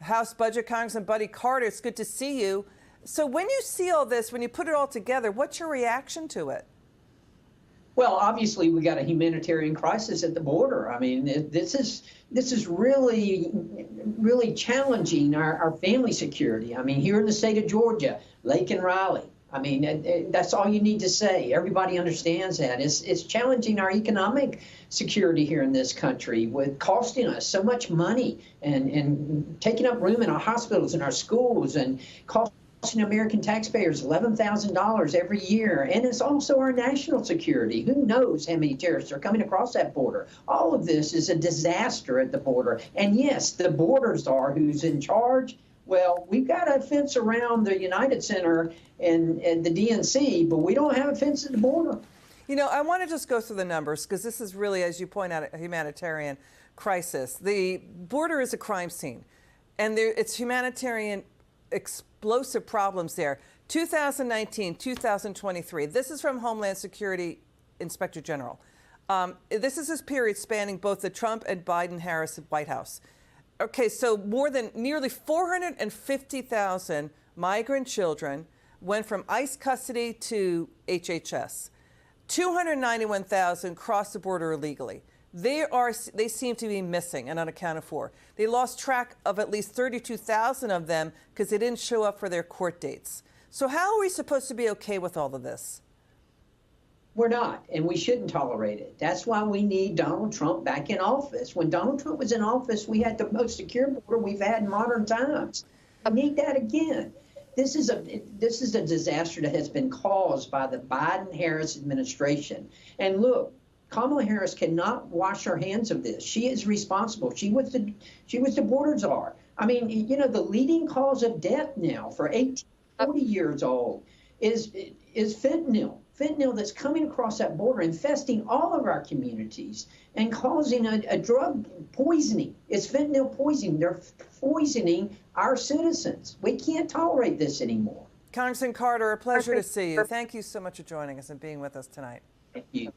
House Budget Congressman Buddy Carter. It's good to see you. So when you see all this, when you put it all together, what's your reaction to it? Well, obviously, we got a humanitarian crisis at the border. I mean, this is really challenging our family security. I mean, here in the state of Georgia, Lake and Riley. I mean, that's all you need to say. Everybody understands that. It's challenging our economic security here in this country, with costing us so much money and taking up room in our hospitals and our schools, and costing American taxpayers $11,000 every year. And it's also our national security. Who knows how many terrorists are coming across that border? All of this is a disaster at the border. And yes, the border czar who's in charge, well, we've got a fence around the United Center and the DNC, but we don't have a fence at the border. You know, I want to just go through the numbers, because this is really, as you point out, a humanitarian crisis. The border is a crime scene, and it's humanitarian explosive problems there. 2019, 2023. This is from Homeland Security Inspector General. This is this period spanning both the Trump and Biden-Harris White House. Okay, so nearly 450,000 migrant children went from ICE custody to HHS. 291,000 crossed the border illegally. They seem to be missing and unaccounted for. They lost track of at least 32,000 of them because they didn't show up for their court dates. So how are we supposed to be okay with all of this? We're not, and we shouldn't tolerate it. That's why we need Donald Trump back in office. When Donald Trump was in office, we had the most secure border we've had in modern times. I need that again. This is a disaster that has been caused by the Biden-Harris administration. And look, Kamala Harris cannot wash her hands of this. She is responsible. She was the border czar. I mean, you know, the leading cause of death now for 18, 40 years old is fentanyl. Fentanyl that's coming across that border, infesting all of our communities and causing a drug poisoning. It's fentanyl poisoning. They're poisoning our citizens. We can't tolerate this anymore. Congressman Carter, a pleasure to see you. Thank you so much for joining us and being with us tonight. Thank you.